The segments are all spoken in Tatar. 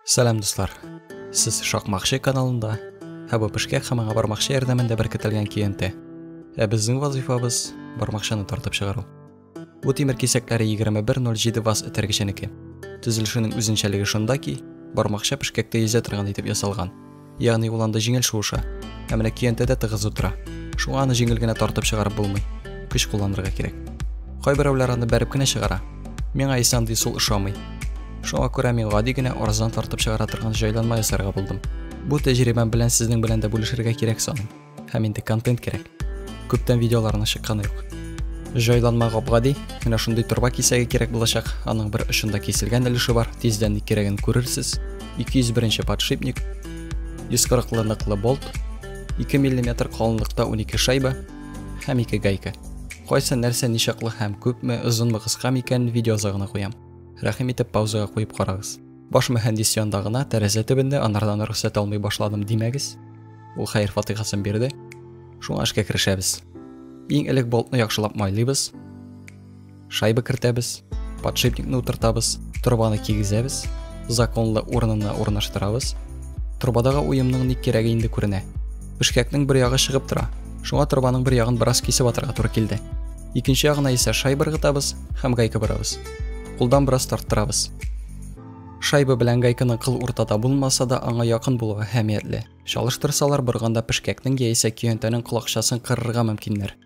Сәлам дуслар, сіз Шақмақшы каналында һәм пешкәк һәм бармакчы ярдәмендә беркетелгән киенте. Безнең вазифабыз бармакчаны тартып чыгару. Бу тимер кисәкләре 2107 ваз этәргеченеке. Төзелешенең үзенчәлеге шунда ки, бармакча пешкәкте йөзә торган итеп ясалган. Ягъни ул анда җиңел шуыша. Ә менә киентедә тыгыз утыра. Шуңа аны җиңел генә тартып чыгарып булмый. Көч кулланырга кирәк. Кайберәүләр аны бәреп кенә чыгара. Миңа исә андый сул ошамый. Шуңа күрә мин гади генә арзан тартып чыгара торган җайланма ясарга булдым. Бу тәҗрибәм белән сезнең белән дә бүлешергә кирәк саныйм. Һәм инде контент кирәк. Күптән видеоларны чыкканы юк. Җайланма гади, менә шундый торба кисәге кирәк булачак. Аның бер очында киселгән өлеше бар. Тиздән ник кирәген күрерсез. 201 подшипник, 140 ныклы болт, 2 мм калынлыкта 12 шайба һәм 2 гайка. Кайсы нәрсә ничаклы һәм күпме, озынмы, кыскамы икәнен видео азагына куям. Рәхим итеп паузага куеп карагыз. Баш мөхәндис янда гына тәрәзә төбендә анардан рөхсәт алмый башладым димәгез. Ул хәйр фатихасын бирде. Шуңа эшкә керешәбез. Иң элек болтны яхшылап майлыйбыз. Шайба кертәбез, подшипникны утыртабыз, торбаны кигезәбез, законлы урынына урнаштырабыз. Торбадагы уемның ник кирәге инде күренә. Пешкәкнең бер ягы чыгып тора. Шуңа торбаның бер ягын бераз кисеп атырга туры килде. Икенче ягына исә шайба ыргытабыз һәм гайка барабыз. Кулдан бераз тарттырабыз. Шайба белән гайканың кыл уртада булмаса да аңа якын булуы әһәмиятле. Чалыштырсалар борганда пешкәкнең яисә көянтәнең колакчасын кырырга мөмкиннәр.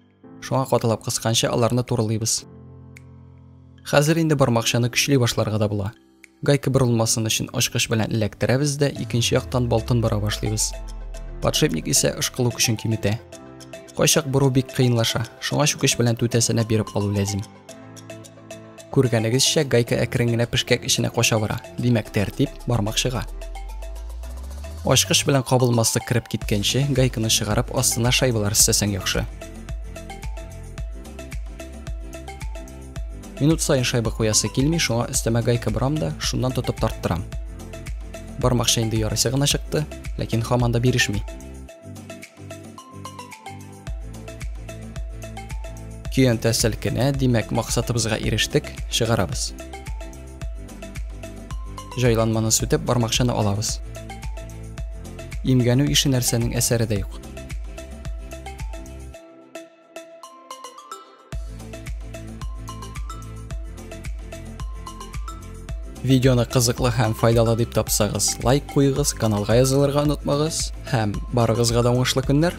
Шуңа катылап кысканча аларны турылыйбыз. Хәзер инде бармакчаны көчле башларга да була. Гайка борылмасын өчен ачкыч белән эләктерәбез дә икенче яктан болтын бара башлыйбыз. Подшипник исә ышкылу көчен киметә. Кайчак бору бик кыенлаша. Шуңа шу көч белән түтәсенә биреп алу лазым. Күргәнегезчә, гайка әкрен генә пешкәк эченә кача бара. Димәк, тәртип бармакчыга. Ачкыч белән кабылмаслык кирип киткәнче, гайканы чыгарып астына шайбалар сәсәң яхшы. Минут сайын шайба куясы килми, шуңа өстәмә гайка барам да, шуннан тотып тарттырам. Бармакча инде ярыйсы гына чыкты, ләкин һаман да бирешми. Көянтә селкенә, димәк, максатыбызга ирештек, чыгарабыз. Җайланманы сүтеп, бармакчаны алабыз. Имгәнү ише нәрсәнең әсәре дә юк. Видеоны кызыклы һәм файдалы дип тапсагыз, лайк куегыз, каналга язылырга онытмагыз һәм барыгызга да уңышлы көннәр.